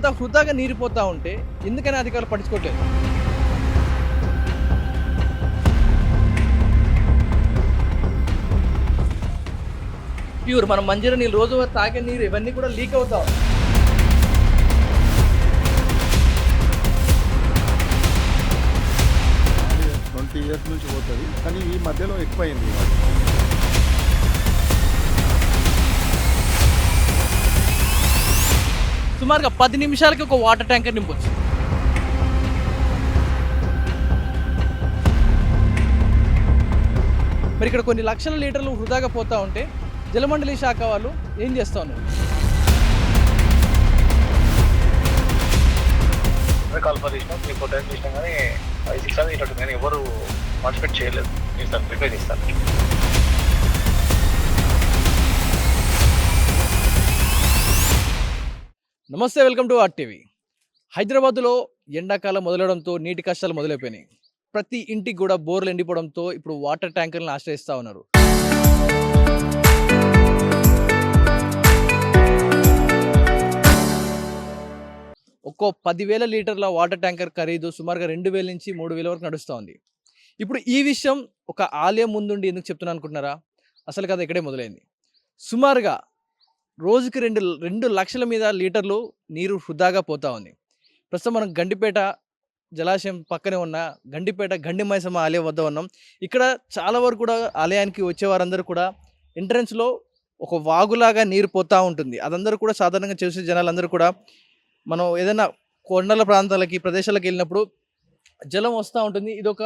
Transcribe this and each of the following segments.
ఇంత వృధాగా నీరు పోతా ఉంటే ఎందుకని అధికారులు పట్టించుకోవట్లేదు? ప్యూర్ మనం మంజీరా నీళ్ళు రోజు తాగే నీరు ఇవన్నీ కూడా లీక్ అవుతా ఉన్నాయి. 20 ఇయర్స్ నుంచి పోతుంది, కానీ ఈ మధ్యలో ఎక్కువైంది. సుమారుగా 10 నిమిషాలకి ఒక వాటర్ ట్యాంకర్ నింపొచ్చు. మరి ఇక్కడ కొన్ని లక్షల లీటర్లు వృధాగా పోతా ఉంటే జలమండలి శాఖ వాళ్ళు ఏం చేస్తా ఉన్నారు? కాల్ చేసినాం, మీకు టైం చేసినాం కానీ 5-6 సార్లు ఇట్లా కానీ ఎవరు పార్టిసిపేట్ చేయలేదు. నేను సార్ రిక్వెస్ట్ ఇస్తాను. నమస్తే, వెల్కమ్ టు ఆర్టీవీ. హైదరాబాద్లో ఎండాకాలం మొదలవడంతో నీటి కష్టాలు మొదలైపోయినాయి. ప్రతి ఇంటికి కూడా బోర్లు ఎండిపోవడంతో ఇప్పుడు వాటర్ ట్యాంకర్లను ఆశ్రయిస్తూ ఉన్నారు. ఒక్కో 10,000 లీటర్ల వాటర్ ట్యాంకర్ ఖరీదు సుమారుగా 2,000 నుంచి 3,000 వరకు నడుస్తూ ఉంది. ఇప్పుడు ఈ విషయం ఒక ఆలయం ముందుండి ఎందుకు చెప్తున్నాను అనుకుంటున్నారా? అసలు కథ ఇక్కడే మొదలైంది. సుమారుగా రోజుకి 2 లక్షల మీద లీటర్లు నీరు వృధాగా పోతా ఉంది. ప్రస్తుతం మనం గండిపేట జలాశయం పక్కనే ఉన్న గండిపేట గండి మైసమ్మ ఆలయం వద్ద ఉన్నాం. ఇక్కడ చాలా వరకు కూడా ఆలయానికి వచ్చేవారందరూ కూడా ఎంట్రన్స్లో ఒక వాగులాగా నీరు పోతూ ఉంటుంది. అదందరూ కూడా సాధారణంగా చూసే జనాలందరూ కూడా మనం ఏదైనా కొండల ప్రాంతాలకి ప్రదేశాలకు వెళ్ళినప్పుడు జలం వస్తూ ఉంటుంది, ఇదొక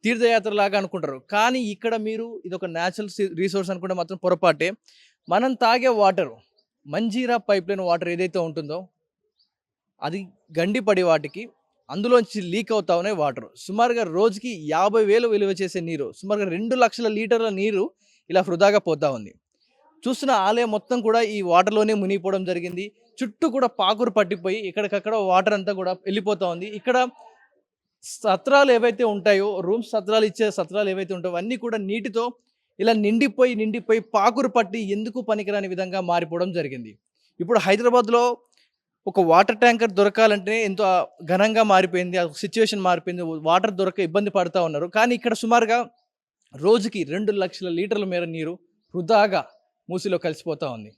తీర్థయాత్ర లాగా అనుకుంటారు. కానీ ఇక్కడ మీరు ఇదొక న్యాచురల్ రీసోర్స్ అనుకుంటే మాత్రం పొరపాటే. మనం తాగే water Manjira pipe line water ఏదైతే ఉంటుందో అది గండిపడి వాటికి అందులోంచి లీక్ అవుతా ఉన్నాయి వాటర్. సుమారుగా రోజుకి 50,000 విలువ చేసే నీరు, సుమారుగా 2 లక్షల లీటర్ల నీరు ఇలా వృధాగా పోతా ఉంది. చూస్తున్న ఆలయం మొత్తం కూడా ఈ వాటర్లోనే మునిగిపోవడం జరిగింది. చుట్టూ కూడా పాకురు పట్టిపోయి ఇక్కడికక్కడ వాటర్ అంతా కూడా వెళ్ళిపోతూ ఉంది. ఇక్కడ సత్రాలు ఏవైతే ఉంటాయో, రూమ్స్ సత్రాలు ఇచ్చే సత్రాలు ఏవైతే ఉంటాయో అన్నీ కూడా నీటితో ఇలా నిండిపోయి పాకురు పట్టి ఎందుకు పనికిరాని విధంగా మారిపోవడం జరిగింది. ఇప్పుడు హైదరాబాద్లో ఒక వాటర్ ట్యాంకర్ దొరకాలంటే ఎంతో ఘనంగా మారిపోయింది, ఆ సిచ్యువేషన్ మారిపోయింది. వాటర్ దొరక ఇబ్బంది పడుతూ ఉన్నారు. కానీ ఇక్కడ సుమారుగా రోజుకి 2 లక్షల లీటర్ల మేర నీరు వృధాగా మూసిలో కలిసిపోతూ ఉంది.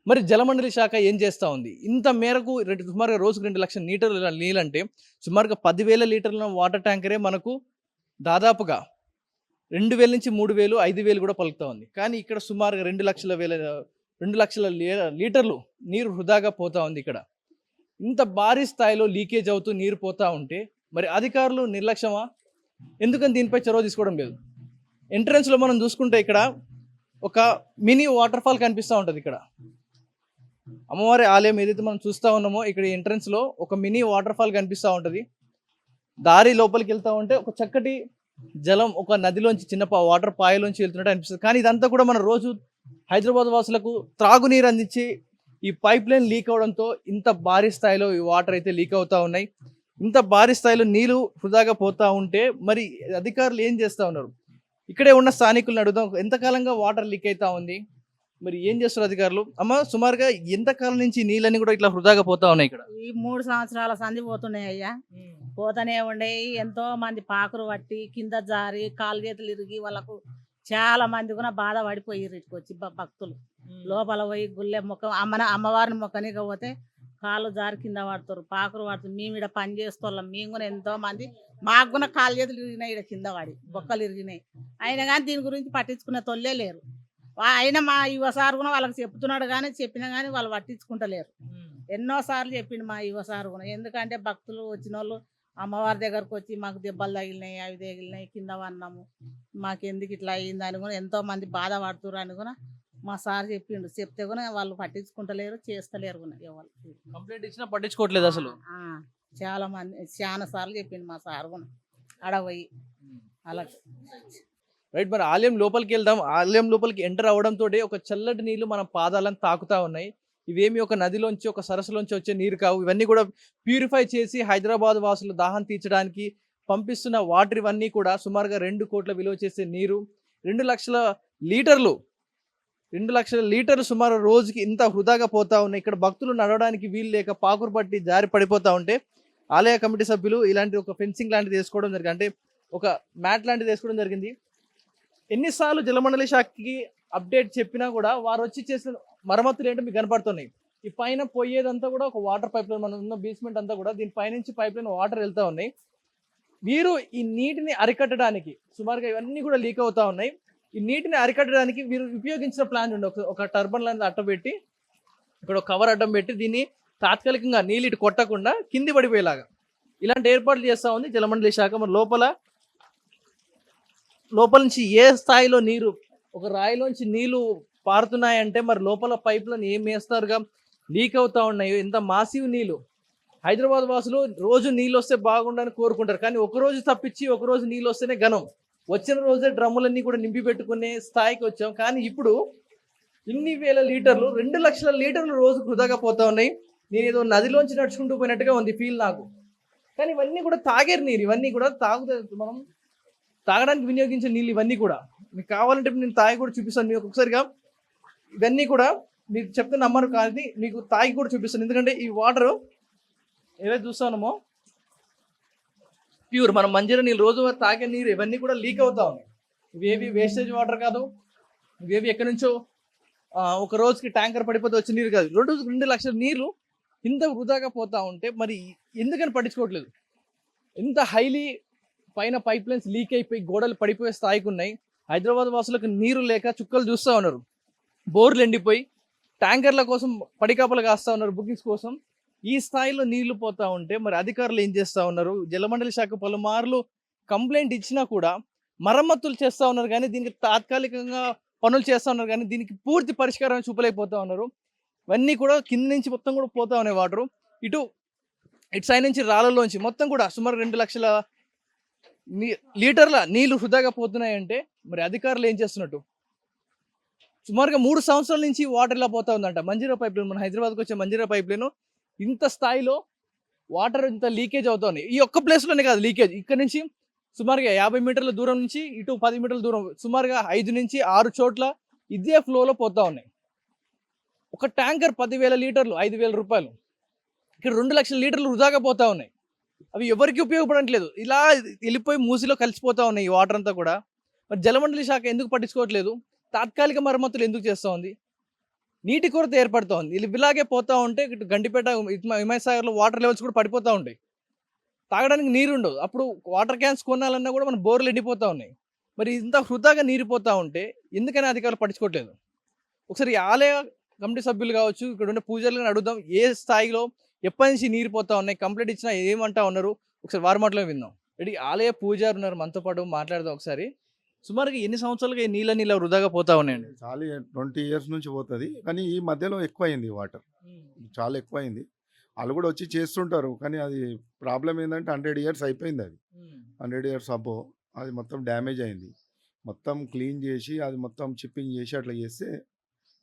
మరి జలమండలి శాఖ ఏం చేస్తూ ఉంది? ఇంత మేరకు సుమారుగా రోజుకు 2 లక్షల లీటర్ల నీళ్ళంటే సుమారుగా 10,000 లీటర్ల వాటర్ ట్యాంకరే మనకు దాదాపుగా 2,000 నుంచి 3,000, 5,000 కూడా పలుకుతూ ఉంది. కానీ ఇక్కడ సుమారుగా 2 లక్షల లీటర్లు నీరు వృధాగా పోతూ ఉంది. ఇక్కడ ఇంత భారీ స్థాయిలో లీకేజ్ అవుతూ నీరు పోతూ ఉంటే మరి అధికారులు నిర్లక్ష్యమా? ఎందుకని దీనిపై చొరవ తీసుకోవడం లేదు? ఎంట్రన్స్లో మనం చూసుకుంటే ఇక్కడ ఒక మినీ వాటర్ ఫాల్ కనిపిస్తూ ఉంటుంది. ఇక్కడ అమ్మవారి ఆలయం ఏదైతే మనం చూస్తూ ఉన్నామో ఇక్కడ ఎంట్రన్స్లో ఒక మినీ వాటర్ ఫాల్ కనిపిస్తూ ఉంటుంది. దారి లోపలికి వెళ్తూ ఉంటే ఒక చక్కటి జలం ఒక నదిలోంచి చిన్న వాటర్ పాయలోంచి వెళ్తున్నట్టు అనిపిస్తుంది. కానీ ఇదంతా కూడా మన రోజు హైదరాబాద్ వాసులకు త్రాగునీరు అందించి ఈ పైప్ లైన్ లీక్ అవడంతో ఇంత భారీ స్థాయిలో ఈ వాటర్ అయితే లీక్ అవుతూ ఉన్నాయి. ఇంత భారీ స్థాయిలో నీళ్ళు వృధాగా పోతూ ఉంటే మరి అధికారులు ఏం చేస్తూ ఉన్నారు? ఇక్కడే ఉన్న స్థానికులను అడుగుదాం, ఎంతకాలంగా వాటర్ లీక్ అవుతా ఉంది, మరి ఏం చేస్తారు అధికారులు? అమ్మ, సుమారుగా ఎంతకాలం నుంచి నీళ్ళని కూడా ఇట్లా వృధాగా పోతా ఉన్నాయి? ఇక్కడ ఈ 3 సంవత్సరాల సంధి పోతున్నాయి అయ్యా, పోతూనే ఉండేవి. ఎంతో మంది పాకురు పట్టి కింద జారి కాలు చేతులు ఇరిగి వాళ్ళకు చాలా మంది కూడా బాధ పడిపోయి వచ్చి భక్తులు లోపల పోయి గుళ్ళె అమ్మవారిని మొక్కనిగా పోతే కాళ్ళు జారి కింద పడతారు, పాకురు పడుతారు. మేము ఇక్కడ పని చేసుకోవాలి, మేము కూడా ఎంతో మంది మాకు కూడా కాలు చేతులు ఇరిగినాయి, ఇక్కడ కింద పడి బొక్కలు ఇరిగినాయి. అయినా కానీ దీని గురించి పట్టించుకునే తొల్లే లేరు. అయినా మా యువసారు కూడా వాళ్ళకి చెప్తున్నాడు, కానీ చెప్పినా కానీ వాళ్ళు పట్టించుకుంటలేరు. ఎన్నోసార్లు చెప్పిండు మా యువసారు కూడా. ఎందుకంటే భక్తులు వచ్చిన వాళ్ళు అమ్మవారి దగ్గరకు వచ్చి మాకు దెబ్బలు తగిలినాయి, అవి తగిలినాయి, కింద పడినాము, మాకు ఎందుకు ఇట్లా అయ్యింది అని కూడా ఎంతో మంది బాధపడుతున్నారు అని కూడా మా సార్ చెప్పిండు. చెప్తే కూడా వాళ్ళు పట్టించుకుంటలేరు, చేస్తలేరు కూడా. ఎవరు కంప్లైంట్ ఇచ్చినా పట్టించుకోవట్లేదు అసలు. చాలా మంది చాలా సార్లు చెప్పిండు మా సార్ కూడా అడవయి అలా. రైట్, మరి ఆలయం లోపలికి వెళ్దాం. ఆలయం లోపలికి ఎంటర్ అవడంతో ఒక చల్లటి నీళ్లు మన పాదాలను తాకుతా ఉన్నాయి. ఇవేమి ఒక నదిలోంచి ఒక సరస్సులోంచి వచ్చే నీరు కావు. ఇవన్నీ కూడా ప్యూరిఫై చేసి హైదరాబాద్ వాసులు దాహం తీర్చడానికి పంపిస్తున్న వాటర్ ఇవన్నీ కూడా సుమారుగా 2 కోట్ల విలువ చేసే నీరు, 2 లక్షల లీటర్లు 2 లక్షల లీటర్లు సుమారు రోజుకి ఇంత వృధాగా పోతా ఉన్నాయి. ఇక్కడ భక్తులు నడవడానికి వీలు లేక పాకురు పట్టి జారి పడిపోతా ఉంటే ఆలయ కమిటీ సభ్యులు ఇలాంటి ఒక ఫెన్సింగ్ లాంటిది వేసుకోవడం జరిగింది. అంటే ఒక మ్యాట్ లాంటిది వేసుకోవడం జరిగింది. ఎన్నిసార్లు జలమండలి శాఖకి అప్డేట్ చెప్పినా కూడా వారు వచ్చి చేసిన మరమ్మతులు ఏంటో మీకు కనపడుతున్నాయి. ఈ పైన పోయేదంతా కూడా ఒక వాటర్ పైప్ లైన్, మనం ఉన్న బేస్మెంట్ అంతా కూడా దీని పైనుంచి పైప్ లైన్ వాటర్ వెళ్తూ ఉన్నాయి. వీరు ఈ నీటిని అరికట్టడానికి సుమారుగా ఇవన్నీ కూడా లీక్ అవుతా ఉన్నాయి. ఈ నీటిని అరికట్టడానికి వీరు ఉపయోగించిన ప్లాన్ ఉండే ఒక టర్బన్ లాంటి అట్టబెట్టి ఇక్కడ ఒక కవర్ అడ్డం పెట్టి దీన్ని తాత్కాలికంగా నీళ్ళు ఇటు కొట్టకుండా కింది పడిపోయేలాగా ఇలాంటి ఏర్పాట్లు చేస్తూ ఉంది జలమండలి శాఖ. మరి లోపల నుంచి ఏ స్థాయిలో నీరు, ఒక రాయిలోంచి నీళ్లు పారుతున్నాయంటే మరి లోపల పైపులను ఏం వేస్తారుగా లీక్ అవుతా ఉన్నాయి. ఎంత మాసివ్ నీళ్ళు. హైదరాబాద్ వాసులు రోజు నీళ్ళు వస్తే బాగుండని కోరుకుంటారు, కానీ ఒకరోజు తప్పించి ఒకరోజు నీళ్ళు వస్తేనే ఘనం. వచ్చిన రోజే డ్రమ్ములన్నీ కూడా నింపి పెట్టుకునే స్థాయికి వచ్చాం. కానీ ఇప్పుడు ఇన్ని వేల లీటర్లు, 2 లక్షల లీటర్లు రోజు వృధాగా పోతా ఉన్నాయి. నేను ఏదో నదిలోంచి నడుచుకుంటూ పోయినట్టుగా ఉంది ఫీల్ నాకు. కానీ ఇవన్నీ కూడా తాగేరు నీరు, ఇవన్నీ కూడా మనం తాగడానికి వినియోగించే నీళ్ళు ఇవన్నీ కూడా. మీకు కావాలంటే నేను తాగి కూడా చూపిస్తాను మీకు ఒకసారిగా. ఇవన్నీ కూడా మీకు చెప్తే నమ్మరు, కానీ మీకు తాగి కూడా చూపిస్తాను. ఎందుకంటే ఈ వాటర్ ఏవైతే చూస్తామో ప్యూర్ మనం మంజీరా నీళ్ళు, రోజు తాగే నీరు ఇవన్నీ కూడా లీక్ అవుతా ఉన్నాయి. ఇవేవి వేస్టేజ్ వాటర్ కాదు, ఇవేవి ఎక్కడి నుంచో ఒక రోజుకి ట్యాంకర్ పడిపోతే వచ్చే నీరు కాదు. 2 లక్షల నీళ్ళు ఇంత వృధాగా పోతా ఉంటే మరి ఎందుకని పట్టించుకోవట్లేదు? ఇంత హైలీ పైన పైప్ లైన్స్ లీక్ అయిపోయి గోడలు పడిపోయే స్థాయికి ఉన్నాయి. హైదరాబాద్ వాసులకు నీరు లేక చుక్కలు చూస్తూ ఉన్నారు. బోర్లు ఎండిపోయి ట్యాంకర్ల కోసం పడికాపలు కాస్తూ ఉన్నారు బుకింగ్స్ కోసం. ఈ స్థాయిలో నీళ్లు పోతా ఉంటే మరి అధికారులు ఏం చేస్తూ ఉన్నారు? జలమండలి శాఖ పలుమార్లు కంప్లైంట్ ఇచ్చినా కూడా మరమ్మతులు చేస్తూ ఉన్నారు, కానీ దీనికి తాత్కాలికంగా పనులు చేస్తూ ఉన్నారు, కానీ దీనికి పూర్తి పరిష్కారం చూపలేకపోతా ఉన్నారు. ఇవన్నీ కూడా కింద నుంచి మొత్తం కూడా పోతా ఉన్నాయి వాటరు. ఇటు సైడ్ నుంచి రాళ్ళలోంచి మొత్తం కూడా సుమారు 2 లక్షల లీటర్ల నీళ్లు వృధాగా పోతున్నాయంటే మరి అధికారులు ఏం చేస్తున్నట్టు? సుమారుగా 3 సంవత్సరాల నుంచి వాటర్ ఇలా పోతా ఉందంట. మంజీరా పైప్ లైన్, మన హైదరాబాద్కి వచ్చే మంజీరా పైప్ లైన్ ఇంత స్థాయిలో వాటర్ ఇంత లీకేజ్ అవుతుంది. ఈ ఒక్క ప్లేస్లోనే కాదు లీకేజ్, ఇక్కడ నుంచి సుమారుగా 50 మీటర్ల దూరం నుంచి ఇటు 10 మీటర్ల దూరం సుమారుగా 5 నుంచి 6 చోట్ల ఇదే ఫ్లోలో పోతా ఉన్నాయి. ఒక ట్యాంకర్ 10,000 లీటర్లు 5,000 రూపాయలు. ఇక్కడ 2 లక్షల లీటర్లు వృధాగా పోతా ఉన్నాయి. అవి ఎవరికి ఉపయోగపడట్లేదు, ఇలా వెళ్ళిపోయి మూసిలో కలిసిపోతా ఉన్నాయి ఈ వాటర్ అంతా కూడా. మరి జలమండలి శాఖ ఎందుకు పట్టించుకోవట్లేదు? తాత్కాలిక మరమ్మతులు ఎందుకు చేస్తూ ఉంది? నీటి కొరత ఏర్పడుతూ ఉంది. ఇలాగే పోతూ ఉంటే ఇటు గండిపేట, హిమాయసాగర్లో వాటర్ లెవెల్స్ కూడా పడిపోతూ ఉంటాయి. తాగడానికి నీరు ఉండదు. అప్పుడు వాటర్ క్యాన్స్ కొనాలన్నా కూడా మన బోర్లు ఎండిపోతూ ఉన్నాయి. మరి ఇంత వృధాగా నీరు పోతూ ఉంటే ఎందుకని అధికారులు పట్టించుకోవట్లేదు? ఒకసారి ఆలయ కమిటీ సభ్యులు కావచ్చు, ఇక్కడ ఉండే పూజారులను అడుగుదాం, ఏ స్థాయిలో ఎప్పటి నుంచి నీరు పోతా ఉన్నాయి, కంప్లైంట్ ఇచ్చినా ఏమంటా ఉన్నారు, ఒకసారి వారి మాటలో విందాం. రెడీ ఆలయ పూజారు ఉన్నారు మనతో పాటు, మాట్లాడదాం ఒకసారి. సుమారుగా ఎన్ని సంవత్సరాలుగా ఈ నీళ్ళ వృధాగా పోతా ఉన్నాయండి? చాలా 20 ఇయర్స్ నుంచి పోతుంది, కానీ ఈ మధ్యలో ఎక్కువైంది వాటర్, చాలా ఎక్కువైంది. వాళ్ళు కూడా వచ్చి చేస్తుంటారు, కానీ అది ప్రాబ్లం ఏంటంటే 100 ఇయర్స్ అయిపోయింది. అది 100 ఇయర్స్ అబ్బో, అది మొత్తం డ్యామేజ్ అయింది. మొత్తం క్లీన్ చేసి అది మొత్తం చిప్పింగ్ చేసి అట్లా చేస్తే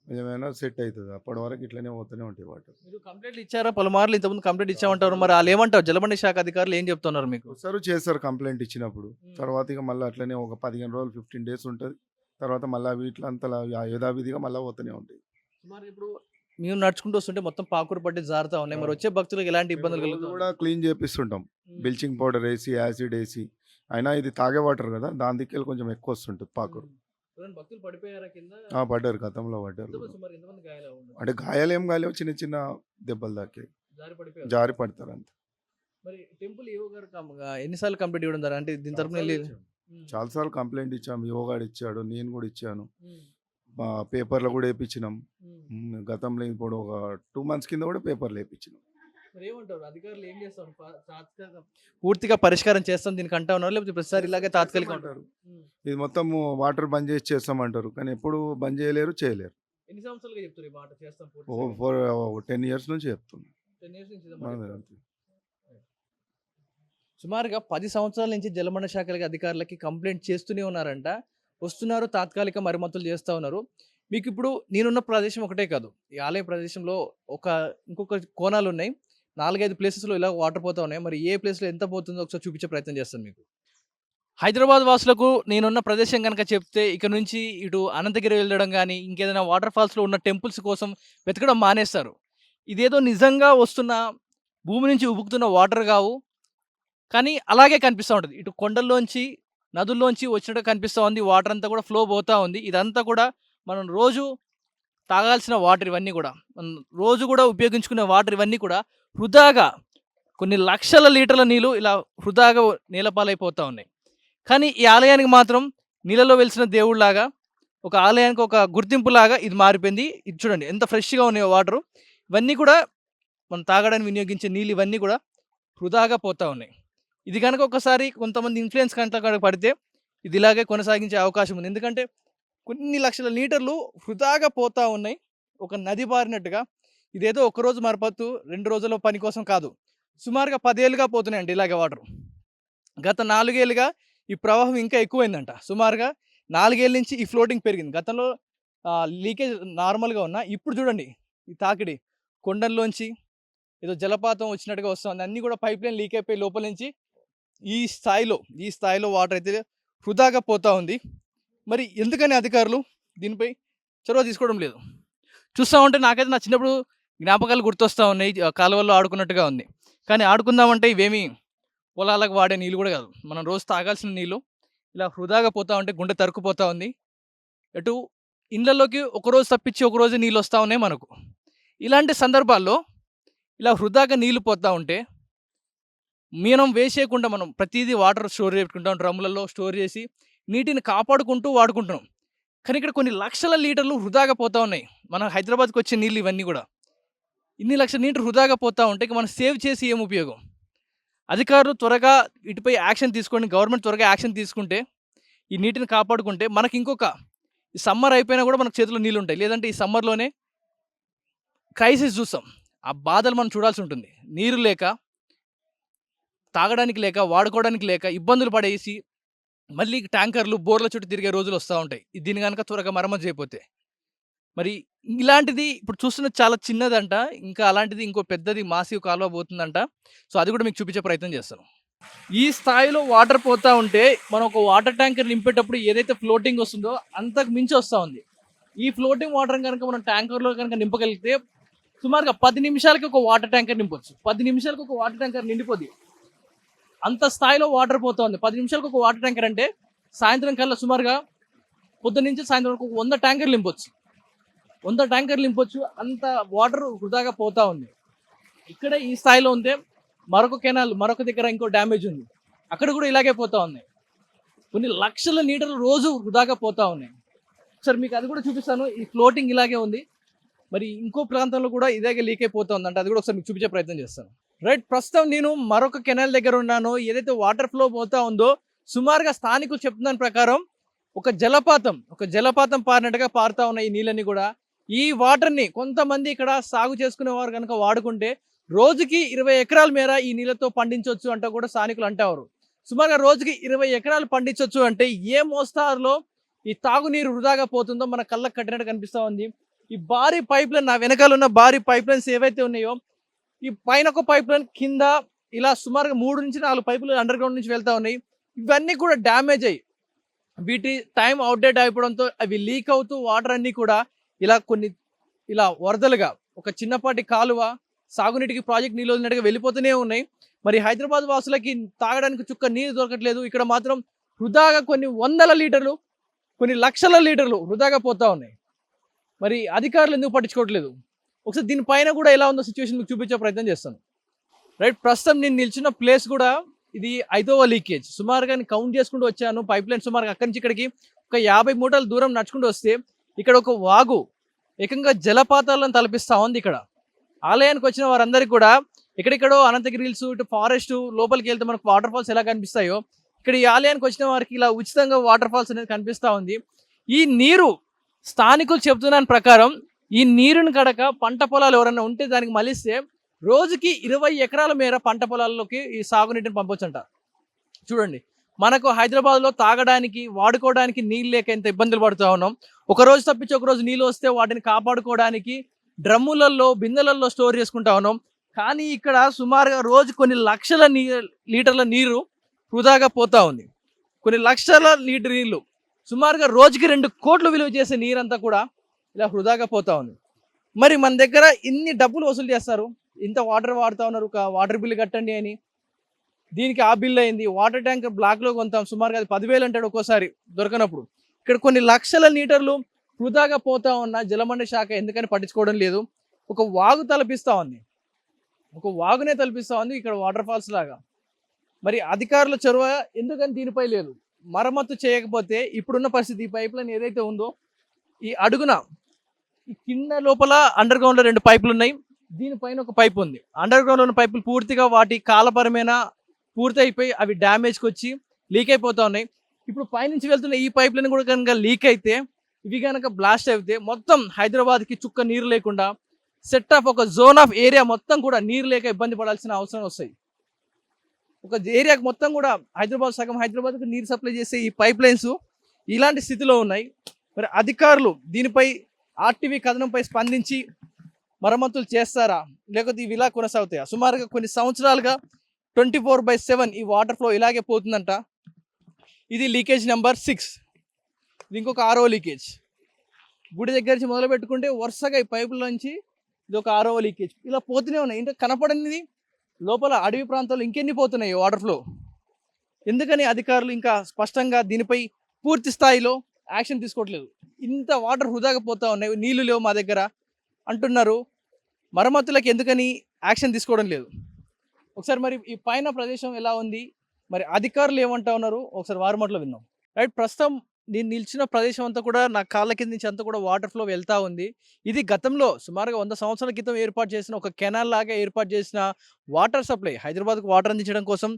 ఏమైనా సెట్ అవుతుంది. అప్పటి వరకు ఇట్లనే పోతూనే ఉంటాయి వాటర్. మీరు కంప్లైంట్ ఇచ్చారా? పలుమార్లు ఇంతకుముందు కంప్లైంట్ ఇచ్చామంటారు, మరి వాళ్ళు ఏమంటారు? జలమండలి శాఖ అధికారులు ఏం చెప్తున్నారు మీకు? వస్తారు, చేస్తారు కంప్లైంట్ ఇచ్చినప్పుడు. తర్వాత ఇక మళ్ళీ అట్లనే ఒక 15 రోజులు 15 డేస్ ఉంటుంది. తర్వాత మళ్ళీ వీటిలో అంతలా యథావిధిగా మళ్ళీ పోతూనే ఉంటాయి. మరి ఇప్పుడు మేము నడుచుకుంటూ వస్తుంటే మొత్తం పాకురు పట్టి జారుతా ఉన్నాయి. మరి వచ్చే భక్తులకు ఎలాంటి ఇబ్బందులు రోజు కలుగుతాయి? కూడా క్లీన్ చేపిస్తుంటాం, బ్లీచింగ్ పౌడర్ వేసి, యాసిడ్ వేసి. అయినా ఇది తాగే వాటర్ కదా, దాని దిక్కెళ్ళి కొంచెం ఎక్కువ వస్తుంటుంది పాకురు. భక్తులు పడిపోయారా కింద? పడ్డారు, గతంలో పడ్డారు. సుమారు ఎంతమంది గాయాలు అవ్వడం? అంటే గాయాలు ఏం కాలేవు, చిన్న చిన్న దెబ్బలు దాకే, జారి పడిపోయారు. జారి పడతారు అంతే. మరి టెంపుల్ ఈవో గారు ఎన్నిసార్లు కంప్లీట్ ఇవ్వడం ద్వారా, అంటే దీని తరపున వెళ్ళి చాలాసార్లు కంప్లైంట్ ఇచ్చాము, యోగాడు ఇచ్చాడు, నేను కూడా ఇచ్చాను, పేపర్లో కూడా వేయించినాం. గతంలో ఇప్పుడు ఒక 2 months కింద కూడా పేపర్లు వేయించినాం. మరి ఏమంటారు అధికారులు? ఏం చేస్తాం, పూర్తిగా పరిష్కారం చేస్తాం దీనికి అంటా ఉన్నారు, లేకపోతే ప్రతిసారి ఇలాగే తాత్కాలిక అంటారు? ఇది మొత్తం వాటర్ బంద్ చేసి చేస్తామంటారు, కానీ ఎప్పుడు బంద్ చేయలేరు, చేయలేరు. ఎన్ని సంవత్సరాలుగా చెప్తారు ఈ మాట చేస్తాం? 10 years నుంచి చెప్తున్నాం. 10 years నుంచి సుమారుగా 10 సంవత్సరాల నుంచి జలమండలి శాఖలకి అధికారులకి కంప్లైంట్ చేస్తూనే ఉన్నారంట. వస్తున్నారు, తాత్కాలిక మరమ్మతులు చేస్తూ ఉన్నారు. మీకు ఇప్పుడు నేనున్న ప్రదేశం ఒకటే కాదు, ఈ ఆలయ ప్రదేశంలో ఇంకొక కోణాలు ఉన్నాయి. 4-5 ప్లేసెస్లో ఇలా వాటర్ పోతా ఉన్నాయి. మరి ఏ ప్లేస్లో ఎంత పోతుందో ఒకసారి చూపించే ప్రయత్నం చేస్తాను మీకు. హైదరాబాద్ వాసులకు నేనున్న ప్రదేశం గనక చెప్తే ఇక నుంచి ఇటు అనంతగిరి వెళ్ళడం గానీ, ఇంకేదైనా వాటర్ ఫాల్స్‌లో ఉన్న టెంపుల్స్ కోసం వెతకడం మానేస్తారు. ఇదేదో నిజంగా వస్తున్న భూమి నుంచి ఉబుకుతున్న వాటర్ గావు. కానీ అలాగే కనిపిస్తా ఉంటది. ఇటు కొండల్లోంచి, నదుల్లోంచి వచ్చినట్టు కనిపిస్తా ఉంది. వాటర్ అంతా కూడా ఫ్లో పోతా ఉంది. ఇదంతా కూడా మనం రోజు తాగాల్సిన వాటర్ ఇవన్నీ గూడా. మనం రోజు గూడా ఉపయోగించుకునే వాటర్ ఇవన్నీ కూడా వృధాగా కొన్ని లక్షల లీటర్ల నీళ్ళు ఇలా వృధాగా నేలపాలైపోతా ఉన్నాయి. కానీ ఈ ఆలయానికి మాత్రం నీళ్ళలో వెలిసిన దేవుడిలాగా, ఒక ఆలయానికి ఒక గుర్తింపులాగా ఇది మారిపోయింది. ఇది చూడండి ఎంత ఫ్రెష్‌గా ఉన్నాయో వాటరు. ఇవన్నీ కూడా మనం తాగడానికి వినియోగించే నీళ్ళు ఇవన్నీ కూడా వృధాగా పోతా ఉన్నాయి. ఇది గనక ఒకసారి కొంతమంది ఇన్‌ఫ్లుయెన్స్ కంట్ల కాడ పడితే ఇది ఇలాగే కొనసాగించే అవకాశం ఉంది. ఎందుకంటే కొన్ని లక్షల లీటర్లు వృధాగా పోతా ఉన్నాయి. ఒక నది పారినట్టుగా. ఇదేదో ఒకరోజు మరపత్తు, 2 రోజుల పని కోసం కాదు. సుమారుగా 10 ఏళ్లుగా పోతున్నాయండి ఇలాగే వాటరు. గత 4 ఏళ్లుగా ఈ ప్రవాహం ఇంకా ఎక్కువైందంట. సుమారుగా 4 ఏళ్ల నుంచి ఈ ఫ్లోటింగ్ పెరిగింది. గతంలో లీకేజ్ నార్మల్‌గా ఉన్నా ఇప్పుడు చూడండి ఈ తాకిడి కొండల్లోంచి ఏదో జలపాతం వచ్చినట్టుగా వస్తుంది. అన్నీ కూడా పైప్ లైన్ లీక్ అయిపోయి లోపల నుంచి ఈ స్థాయిలో వాటర్ అయితే వృధాగా పోతా ఉంది. మరి ఎందుకని అధికారులు దీనిపై చొరవ తీసుకోవడం లేదు? చూస్తా ఉంటే నాకైతే నా చిన్నప్పుడు జ్ఞాపకాలు గుర్తొస్తా ఉన్నాయి. కాలువల్లో ఆడుకున్నట్టుగా ఉంది. కానీ ఆడుకుందామంటే ఇవేమీ పొలాలకు వాడే నీళ్ళు కూడా కాదు. మనం రోజు తాగాల్సిన నీళ్ళు ఇలా వృధాగా పోతా ఉంటే గుండె తరుక్కుపోతా ఉంది. ఎటు ఇండ్లలోకి ఒకరోజు తప్పించి ఒకరోజు నీళ్ళు వస్తా ఉన్నాయి మనకు. ఇలాంటి సందర్భాల్లో ఇలా వృధాగా నీళ్ళు పోతా ఉంటే మనం వేసేయకుండా మనం ప్రతిదీ వాటర్ స్టోర్ చేసుకుంటాం. డ్రమ్ములలో స్టోర్ చేసి నీటిని కాపాడుకుంటూ వాడుకుంటున్నాం. కానీ ఇక్కడ కొన్ని లక్షల లీటర్లు వృధాగా పోతా ఉన్నాయి. మన హైదరాబాద్‌కి వచ్చే నీళ్ళు ఇవన్నీ కూడా. ఇన్ని లక్షల లీటర్లు వృధాగా పోతా ఉంటే ఇక మనం సేవ్ చేసి ఏం ఉపయోగం? అధికారులు త్వరగా ఇటుపై యాక్షన్ తీసుకోండి. గవర్నమెంట్ త్వరగా యాక్షన్ తీసుకుంటే ఈ నీటిని కాపాడుకుంటే మనకి ఇంకొక ఈ సమ్మర్ అయిపోయినా కూడా మనకు చేతిలో నీళ్ళు ఉంటాయి. లేదంటే ఈ సమ్మర్‌లోనే క్రైసిస్ చూస్తాం. ఆ బాధలు మనం చూడాల్సి ఉంటుంది. నీరు లేక, తాగడానికి లేక, వాడుకోవడానికి లేక ఇబ్బందులు పడేసి మళ్ళీ ట్యాంకర్లు, బోర్ల చుట్టూ తిరిగే రోజులు వస్తా ఉంటాయి. దీన్ని గనక త్వరగా మరమ్మతు చేయకపోతే. మరి ఇలాంటిది ఇప్పుడు చూస్తున్నది చాలా చిన్నదంట. ఇంకా అలాంటిది ఇంకో పెద్దది మాసివ్ కాలువ పోతుందంట. సో అది కూడా మీకు చూపించే ప్రయత్నం చేస్తాను. ఈ స్థాయిలో వాటర్ పోతా ఉంటే మనం ఒక వాటర్ ట్యాంకర్ నింపేటప్పుడు ఏదైతే ఫ్లోటింగ్ వస్తుందో అంతకు మించి వస్తా ఉంది. ఈ ఫ్లోటింగ్ వాటర్ కనుక మనం ట్యాంకర్‌లో కనుక నింపగలిగితే సుమారుగా 10 నిమిషాలకి ఒక వాటర్ ట్యాంకర్ నింపొచ్చు. 10 నిమిషాలకు ఒక వాటర్ ట్యాంకర్ నిండిపోద్ది. అంత స్థాయిలో వాటర్ పోతా ఉంది. 10 నిమిషాలకు ఒక వాటర్ ట్యాంకర్ అంటే సాయంత్రం కల్లా సుమారుగా పొద్దున్న నుంచి సాయంత్రం వరకు 100 ట్యాంకర్లు నింపొచ్చు. 100 ట్యాంకర్లు నింపొచ్చు. అంత వాటర్ వృధాగా పోతా ఉంది. ఇక్కడ ఈ స్థాయిలో ఉంటే మరొక కెనాల్ మరొక దగ్గర ఇంకో డ్యామేజ్ ఉంది. అక్కడ కూడా ఇలాగే పోతా ఉన్నాయి. కొన్ని లక్షల లీటర్లు రోజు వృధాగా పోతా ఉన్నాయి. ఒకసారి మీకు అది కూడా చూపిస్తాను. ఈ ఫ్లోటింగ్ ఇలాగే ఉంది. మరి ఇంకో ప్రాంతంలో కూడా ఇలాగే లీక్ అయిపోతా ఉందంట. అది కూడా ఒకసారి మీకు చూపించే ప్రయత్నం చేస్తాను. రైట్, ప్రస్తుతం నేను మరొక కెనాల్ దగ్గర ఉన్నాను. ఏదైతే వాటర్ ఫ్లో పోతా ఉందో సుమారుగా స్థానికులు చెప్తున్న ప్రకారం ఒక జలపాతం పారినట్టుగా పారుతా ఉన్నాయి ఈ నీళ్ళని కూడా. ఈ వాటర్ని కొంతమంది ఇక్కడ సాగు చేసుకునే వారు కనుక వాడుకుంటే రోజుకి 20 ఎకరాల మేర ఈ నీళ్ళతో పండించవచ్చు అంటూ కూడా స్థానికులు అంటారు. సుమారుగా రోజుకి 20 ఎకరాలు పండించవచ్చు అంటే ఏ మోస్తారులో ఈ తాగునీరు వృధాగా పోతుందో మన కళ్ళకు కట్టినట్టు కనిపిస్తూ ఉంది. ఈ భారీ పైప్ లైన్, నా వెనకాల ఉన్న భారీ పైప్ లైన్స్ ఏవైతే ఉన్నాయో ఈ పైన ఒక పైప్ లైన్ కింద ఇలా సుమారుగా 3 నుంచి 4 పైపులు అండర్ గ్రౌండ్ నుంచి వెళ్తా ఉన్నాయి. ఇవన్నీ కూడా డ్యామేజ్ అయ్యి వీటి టైం అవుట్డేట్ అయిపోవడంతో అవి లీక్ అవుతూ వాటర్ అన్నీ కూడా ఇలా వరదలుగా ఒక చిన్నపాటి కాలువ సాగునీటికి ప్రాజెక్ట్ నీళ్ళు వదిలినట్టుగా వెళ్ళిపోతూనే ఉన్నాయి. మరి హైదరాబాద్ వాసులకి తాగడానికి చుక్క నీరు దొరకట్లేదు. ఇక్కడ మాత్రం వృధాగా కొన్ని వందల లీటర్లు, కొన్ని లక్షల లీటర్లు వృధాగా పోతా ఉన్నాయి. మరి అధికారులు ఎందుకు పట్టించుకోవట్లేదు? ఒకసారి దీనిపైన కూడా ఎలా ఉందో సిచ్యువేషన్ మీకు చూపించే ప్రయత్నం చేస్తాను. రైట్, ప్రస్తుతం నేను నిల్చున్న ప్లేస్ కూడా ఇది 5వ లీకేజ్. సుమారుగా నేను కౌంట్ చేసుకుంటూ వచ్చాను. పైప్ లైన్ సుమారుగా అక్కడి నుంచి ఇక్కడికి ఒక 50 మూటల దూరం నడుచుకుంటూ వస్తే ఇక్కడ ఒక వాగు ఏకంగా జలపాతాలను తలపిస్తూ ఉంది. ఇక్కడ ఆలయానికి వచ్చిన వారందరికీ కూడా ఎక్కడెక్కడో అనంతగిరి హిల్స్, ఇటు ఫారెస్ట్ లోపలికి వెళ్తే మనకు వాటర్ ఫాల్స్ ఎలా కనిపిస్తాయో ఇక్కడ ఈ ఆలయానికి వచ్చిన వారికి ఇలా ఉచితంగా వాటర్ ఫాల్స్ అనేది కనిపిస్తూ ఉంది. ఈ నీరు స్థానికులు చెబుతున్న ప్రకారం ఈ నీరుని కడక పంట పొలాలు ఎవరైనా ఉంటే దానికి మలిస్తే రోజుకి 20 ఎకరాల మేర పంట పొలాల్లోకి ఈ సాగునీటిని పంపొచ్చంట. చూడండి, మనకు హైదరాబాద్లో తాగడానికి, వాడుకోవడానికి నీళ్ళు లేక ఎంత ఇబ్బందులు పడుతూ ఉన్నాం. ఒక రోజు తప్పించి ఒక రోజు నీళ్ళు వస్తే వాటిని కాపాడుకోవడానికి డ్రమ్ములలో, బిందెలలో స్టోర్ చేసుకుంటా ఉన్నాం. కానీ ఇక్కడ సుమారుగా రోజు కొన్ని లక్షల లీటర్ల నీరు వృధాగా పోతా ఉంది. కొన్ని లక్షల లీటర్ నీళ్లు, సుమారుగా రోజుకి 2 కోట్లు విలువ చేసే నీరంతా కూడా ఇలా వృధాగా పోతా ఉంది. మరి మన దగ్గర ఇన్ని డబ్బులు వసూలు చేస్తారు, ఇంత వాటర్ వాడుతా ఉన్నారు, ఒక వాటర్ బిల్లు కట్టండి అని, దీనికి ఆ బిల్ అయింది, వాటర్ ట్యాంకర్ బ్లాక్లో కొంటాం, సుమారుగా అది 10,000 అంటాడు ఒక్కోసారి దొరకనప్పుడు. ఇక్కడ కొన్ని లక్షల లీటర్లు వృధాగా పోతా ఉన్న జలమండలి శాఖ ఎందుకని పట్టించుకోవడం లేదు. ఒక వాగు తలపిస్తూ ఉంది, ఒక వాగునే తలపిస్తూ ఉంది ఇక్కడ వాటర్ ఫాల్స్ లాగా. మరి అధికారుల చొరవ ఎందుకని దీనిపై లేదు. మరమ్మతు చేయకపోతే ఇప్పుడున్న పరిస్థితి, ఈ పైప్ లైన్ ఏదైతే ఉందో ఈ అడుగున ఈ కింద లోపల అండర్ గ్రౌండ్లో 2 పైపులు ఉన్నాయి, దీనిపైన ఒక పైప్ ఉంది. అండర్ గ్రౌండ్లో ఉన్న పైపులు పూర్తిగా వాటి కాలపరమైన పూర్తి అయిపోయి అవి డ్యామేజ్కి వచ్చి లీక్ అయిపోతూ ఉన్నాయి. ఇప్పుడు పైనుంచి వెళ్తున్న ఈ పైప్ లైన్ కూడా కనుక లీక్ అయితే, ఇవి కనుక బ్లాస్ట్ అయితే మొత్తం హైదరాబాద్కి చుక్క నీరు లేకుండా సెట్ ఆఫ్ ఒక జోన్ ఆఫ్ ఏరియా మొత్తం కూడా నీరు లేక ఇబ్బంది పడాల్సిన అవసరం వస్తాయి. ఒక ఏరియాకి మొత్తం కూడా హైదరాబాద్, సగం హైదరాబాద్కు నీరు సప్లై చేసే ఈ పైప్ లైన్స్ ఇలాంటి స్థితిలో ఉన్నాయి. మరి అధికారులు దీనిపై ఆర్టీవీ కథనంపై స్పందించి మరమ్మతులు చేస్తారా, లేకపోతే ఇవి ఇలా కొనసాగుతాయా? సుమారుగా కొన్ని సంవత్సరాలుగా 24/7 ఈ వాటర్ ఫ్లో ఇలాగే పోతుందంట. ఇది లీకేజ్ నెంబర్ 6. ఇది ఇంకొక 6వ లీకేజ్. గుడి దగ్గర నుంచి మొదలు పెట్టుకుంటే వరుసగా ఈ పైపుల నుంచి ఇది ఒక 6వ లీకేజ్. ఇలా పోతూనే ఉన్నాయి. ఇంకా కనపడనిది లోపల అడవి ప్రాంతాల్లో ఇంకెన్ని పోతున్నాయి వాటర్ ఫ్లో. ఎందుకని అధికారులు ఇంకా స్పష్టంగా దీనిపై పూర్తి స్థాయిలో యాక్షన్ తీసుకోవట్లేదు? ఇంత వాటర్ వృధాగా పోతా ఉన్నాయి, నీళ్లు లేవు మా దగ్గర అంటున్నారు. మరమ్మతులకు ఎందుకని యాక్షన్ తీసుకోవడం లేదు? ఒకసారి మరి ఈ పైన ప్రదేశం ఎలా ఉంది, మరి అధికారులు ఏమంటా ఉన్నారు, ఒకసారి వారి మాటలో విన్నాం. రైట్, ప్రస్తుతం నేను నిల్చిన ప్రదేశం అంతా కూడా నా కాళ్ళ కింద నుంచి అంతా కూడా వాటర్ ఫ్లో వెళ్తూ ఉంది. ఇది గతంలో సుమారుగా 100 సంవత్సరాల క్రితం ఏర్పాటు చేసిన ఒక కెనాల్ లాగా ఏర్పాటు చేసిన వాటర్ సప్లై, హైదరాబాద్కు వాటర్ అందించడం కోసం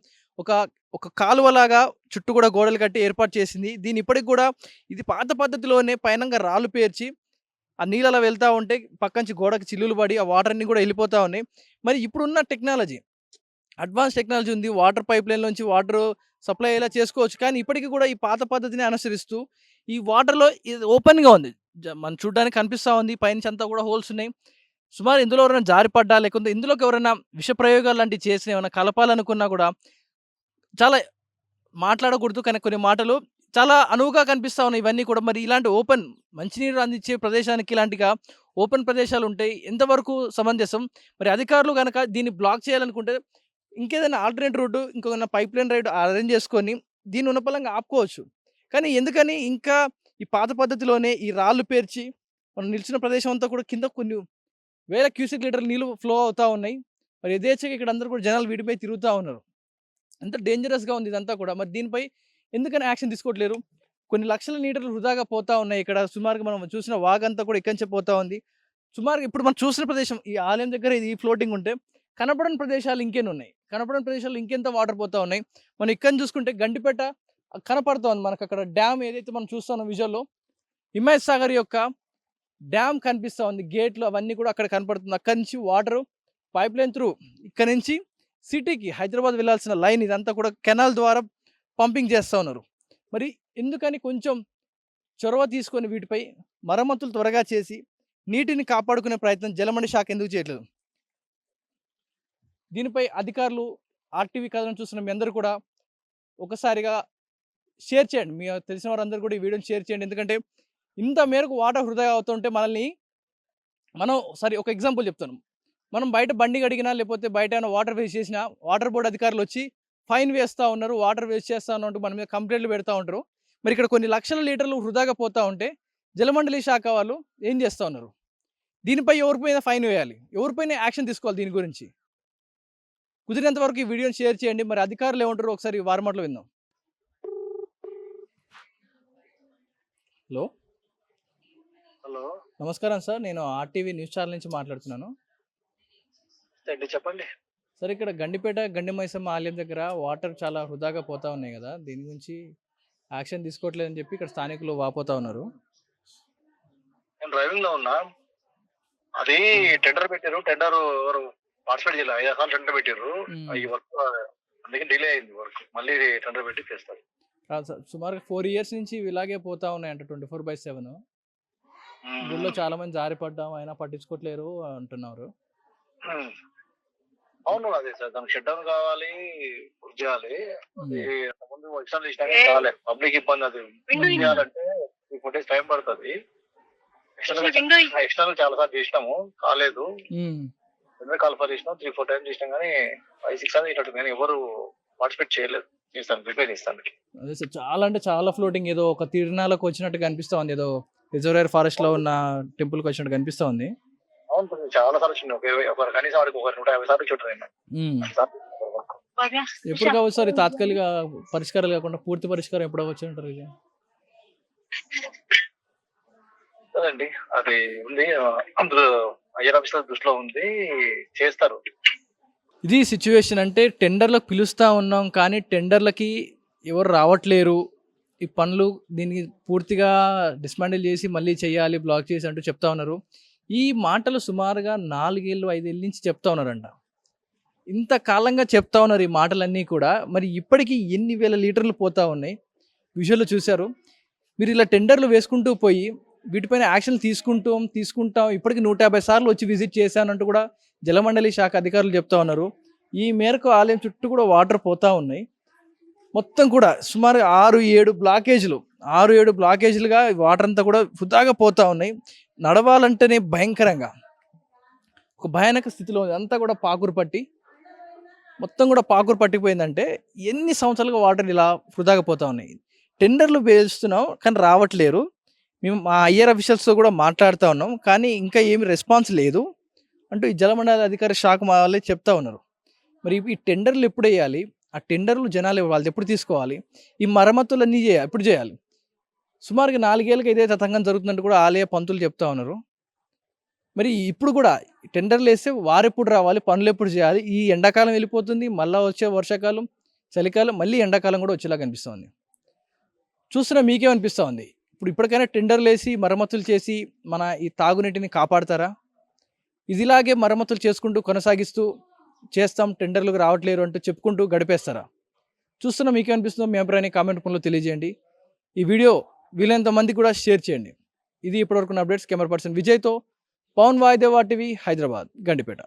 ఒక కాలువలాగా చుట్టూ కూడా గోడలు కట్టి ఏర్పాటు చేసింది. దీని ఇప్పటికి కూడా ఇది పాత పద్ధతిలోనే పైనంగా రాళ్ళు పేర్చి ఆ నీళ్ళు అలా వెళ్తూ ఉంటే పక్కంచి గోడకి చిల్లులు పడి ఆ వాటర్ అన్ని కూడా వెళ్ళిపోతూ ఉన్నాయి. మరి ఇప్పుడున్న టెక్నాలజీ, అడ్వాన్స్ టెక్నాలజీ ఉంది, వాటర్ పైప్ లైన్ నుంచి వాటర్ సప్లై అయ్యేలా చేసుకోవచ్చు. కానీ ఇప్పటికీ కూడా ఈ పాత పద్ధతిని అనుసరిస్తూ ఈ వాటర్లో ఇది ఓపెన్గా ఉంది, మనం చూడడానికి కనిపిస్తూ ఉంది. పైనుంచి అంతా కూడా హోల్స్ ఉన్నాయి. సుమారు ఇందులో ఎవరైనా జారిపడ్డా, లేకుంటే ఇందులోకి ఎవరైనా విష ప్రయోగాలు లాంటివి చేసిన, ఏమైనా కలపాలనుకున్నా కూడా చాలా మాట్లాడకూడదు. కానీ కొన్ని మాటలు చాలా అనువుగా కనిపిస్తూ ఉన్నాయి ఇవన్నీ కూడా. మరి ఇలాంటి ఓపెన్ మంచినీరు అందించే ప్రదేశానికి ఇలాంటిగా ఓపెన్ ప్రదేశాలు ఉంటాయి, ఎంతవరకు సమంజసం? మరి అధికారులు కనుక దీన్ని బ్లాక్ చేయాలనుకుంటే ఇంకేదైనా ఆల్టర్నేట్ రూట్, ఇంకొక పైప్ లైన్ రైడ్ అరేంజ్ చేసుకొని దీన్ని ఉన్నపలంగా ఆపుకోవచ్చు. కానీ ఎందుకని ఇంకా ఈ పాత పద్ధతిలోనే ఈ రాళ్ళు పేర్చి మనం నిలిచిన ప్రదేశం అంతా కూడా కింద కొన్ని వేల క్యూసెక్ లీటర్ల నీళ్ళు ఫ్లో అవుతూ ఉన్నాయి. మరి యథేచ్ఛగా ఇక్కడ అందరూ కూడా జనాలు వీటిపై తిరుగుతూ ఉన్నారు. ఎంత డేంజరస్గా ఉంది ఇదంతా కూడా. మరి దీనిపై ఎందుకని యాక్షన్ తీసుకోవట్లేరు? కొన్ని లక్షల లీటర్లు వృధాగా పోతా ఉన్నాయి. ఇక్కడ సుమారుగా మనం చూసిన వాగంతా కూడా ఇక్కడి నుంచే పోతా ఉంది. సుమారుగా ఇప్పుడు మనం చూసిన ప్రదేశం ఈ ఆలయం దగ్గర ఇది ఫ్లోటింగ్ ఉంటే, కనపడని ప్రదేశాలు ఇంకెన్ని ఉన్నాయి, కనపడని ప్రదేశాలు ఇంకెంత వాటర్ పోతా ఉన్నాయి. మనం ఇక్కడ చూసుకుంటే గండిపేట కనపడుతూ ఉంది మనకు. అక్కడ డ్యామ్ ఏదైతే మనం చూస్తున్నాం విజువల్లో, హిమాయత్ సాగర్ యొక్క డ్యామ్ కనిపిస్తూ ఉంది, గేట్లు అవన్నీ కూడా అక్కడ కనపడుతుంది. అక్కడి నుంచి వాటర్ పైప్ లైన్ త్రూ ఇక్కడ నుంచి సిటీకి హైదరాబాద్ వెళ్ళాల్సిన లైన్ ఇదంతా కూడా కెనాల్ ద్వారా పంపింగ్ చేస్తూ ఉన్నారు. మరి ఎందుకని కొంచెం చొరవ తీసుకొని వీటిపై మరమ్మతులు త్వరగా చేసి నీటిని కాపాడుకునే ప్రయత్నం జలమండలి శాఖ ఎందుకు చేయట్లేదు? దీనిపై అధికారులు, ఆర్టీవీ కథనం చూస్తున్న మీ అందరూ కూడా ఒకసారిగా షేర్ చేయండి, మీ తెలిసిన వారందరూ కూడా ఈ వీడియోని షేర్ చేయండి. ఎందుకంటే ఇంత మేరకు వాటర్ వృధా అవుతుంటే మనం ఒక ఎగ్జాంపుల్ చెప్తాను. మనం బయట బండి కడిగినా, లేకపోతే బయట ఏమైనా వాటర్ వేస్ట్ చేసినా వాటర్ బోర్డు అధికారులు వచ్చి ఫైన్ వేస్తూ ఉన్నారు, వాటర్ వేస్ట్ చేస్తూ ఉన్నట్టు మన మీద కంప్లైంట్లు పెడతా ఉంటారు. మరి ఇక్కడ కొన్ని లక్షల లీటర్లు వృధాగా పోతూ ఉంటే జలమండలి శాఖ వాళ్ళు ఏం చేస్తూ ఉన్నారు? దీనిపై ఎవరిపైన ఫైన్ వేయాలి, ఎవరిపైన యాక్షన్ తీసుకోవాలి? దీని గురించి కుదిరినంత వరకు ఈ వీడియోని షేర్ చేయండి. మరి అధికారులు ఏమంటారు ఒకసారి వారి మాటలు విందాం. హలో, హలో, నమస్కారం సార్, నేను ఆర్టీవీ న్యూస్ ఛానల్ నుంచి మాట్లాడుతున్నాను. చెప్పండి. సార్, ఇక్కడ గండిపేట గండి మైసమ్మ ఆలయం దగ్గర వాటర్ చాలా వృధాగా పోతా ఉన్నాయి కదా, దీని గురించి యాక్షన్ తీసుకోవట్లేదని చెప్పి ఇక్కడ స్థానికులు వాపోతా ఉన్నారు. నేను డ్రైవింగ్ లో ఉన్నా. అది టెండర్ పెట్టారు, టెండర్ ఎవరు పార్టిసిపేట్ చేయాలి, 5 సార్లు టెండర్ పెట్టారు. ఈ వర్క్ అందుకే డిలే అయింది, వర్క్ మళ్ళీ టెండర్ పెట్టి చేస్తారు. సుమారు 4 years నుంచి ఇలాగే పోతా ఉన్నాయంట 24/7. గుళ్ళో చాలా మంది జారిపడ్డాం అయినా పట్టించుకోవట్లేరు అంటున్నారు. అవును, అదే సార్, దానికి షట్ డౌన్ కావాలి, చేయాలి. ఎక్స్టర్నల్ చేసినా కానీ కాలే. పబ్లిక్ ఇబ్బంది అది చేయాలంటే 3-4 days టైం పడుతుంది. ఎక్స్టర్నల్ చాలా సార్లు చేసినాము కాలేదు. కాల్ఫర్ చేసినాం 3-4 టైమ్స్ చేసినాం కానీ 5-6 సార్లు చేసినట్టు కానీ ఎవరు పార్టిసిపేట్ చేయలేదు. చేస్తాను ప్రిపేర్ చేస్తాను. అదే సార్, చాలా అంటే చాలా ఫ్లోటింగ్ ఏదో ఒక తిరునాళ్ళకు వచ్చినట్టుగా అనిపిస్తా ఉంది. ఏదో రిజర్వేర్ ఫారెస్ట్ లో ఉన్న టెంపుల్ కి వచ్చినట్టు కనిపిస్తా ఉంది. అవును చాలా సార్లు వచ్చింది. ఒకరు కనీసం వాడికి ఒక 150 సార్లు చూడరు. ఎప్పుడు కావచ్చు సార్ ఈ తాత్కాలిక పరిష్కారాలు కాకుండా పూర్తి పరిష్కారం ఎప్పుడు అవ్వచ్చు అంటారు? ఇది కదండి అది ఉంది అందులో అయ్యర్ ఆఫీసర్ దృష్టిలో ఉంది, చేస్తారు. ఇది సిచ్యువేషన్. అంటే టెండర్లకు పిలుస్తూ ఉన్నాం కానీ టెండర్లకి ఎవరు రావట్లేరు. ఈ పనులు దీనికి పూర్తిగా డిస్మాండిల్ చేసి మళ్ళీ చేయాలి, బ్లాక్ చేసి అంటూ చెప్తా ఉన్నారు. ఈ మాటలు సుమారుగా 4 ఏళ్ళు 5 ఏళ్ళ నుంచి చెప్తా ఉన్నారంట. ఇంత కాలంగా చెప్తా ఉన్నారు ఈ మాటలన్నీ కూడా. మరి ఇప్పటికీ ఎన్ని వేల లీటర్లు పోతా ఉన్నాయి విజువల్లో చూశారు. మీరు ఇలా టెండర్లు వేసుకుంటూ పోయి వీటిపైన యాక్షన్లు తీసుకుంటాం ఇప్పటికి 150 సార్లు వచ్చి విజిట్ చేశానంటూ కూడా జలమండలి శాఖ అధికారులు చెప్తా ఉన్నారు. ఈ మేరకు ఆలయం చుట్టూ కూడా వాటర్ పోతా ఉన్నాయి. మొత్తం కూడా సుమారు 6-7 బ్లాకేజీలుగా వాటర్ అంతా కూడా వృధాగా పోతా ఉన్నాయి. నడవాలంటేనే భయంకరంగా ఒక భయానక స్థితిలో ఉంది. అంతా కూడా మొత్తం కూడా పాకురు పట్టిపోయిందంటే ఎన్ని సంవత్సరాలుగా వాటర్ ఇలా వృధాగా పోతా ఉన్నాయి. టెండర్లు వేస్తున్నాం కానీ రావట్లేరు. మేము మా అయ్యర్ అఫీషియల్స్తో కూడా మాట్లాడుతూ ఉన్నాం కానీ ఇంకా ఏమి రెస్పాన్స్ లేదు అంటూ ఈ జలమండలి అధికార శాఖ వాళ్ళే చెప్తా ఉన్నారు. మరి ఈ టెండర్లు ఎప్పుడు వేయాలి? ఆ టెండర్లు జనాలు వాళ్ళది ఎప్పుడు తీసుకోవాలి? ఈ మరమ్మతులు అన్నీ ఎప్పుడు చేయాలి? సుమారుగా 4 ఏళ్ళకి ఇదే తతంగం జరుగుతుందంటూ కూడా ఆలయ పంతులు చెప్తా ఉన్నారు. మరి ఇప్పుడు కూడా టెండర్లు వేస్తే వారెప్పుడు రావాలి, పనులు ఎప్పుడు చేయాలి? ఈ ఎండాకాలం వెళ్ళిపోతుంది, మళ్ళీ వచ్చే వర్షాకాలం, చలికాలం, మళ్ళీ ఎండాకాలం కూడా వచ్చేలా కనిపిస్తుంది. చూస్తున్నా మీకేమనిపిస్తూ ఉంది? ఇప్పటికైనా టెండర్లు వేసి మరమ్మతులు చేసి మన ఈ తాగునీటిని కాపాడతారా? ఇదిలాగే మరమ్మతులు చేసుకుంటూ కొనసాగిస్తూ చేస్తాం టెండర్లకు రావట్లేరు అంటూ చెప్పుకుంటూ గడిపేస్తారా? చూస్తున్నా మీకేమనిపిస్తుందో మీ అభిప్రాయాన్ని కామెంట్ రూపంలో తెలియజేయండి. ఈ వీడియో వీలైనంత మంది కూడా షేర్ చేయండి. ఇది ఇప్పటివరకు అప్డేట్స్. కెమెరా పర్సన్ విజయ్తో పవన్ వాయిదేవా టీవీ, హైదరాబాద్, గండిపేట.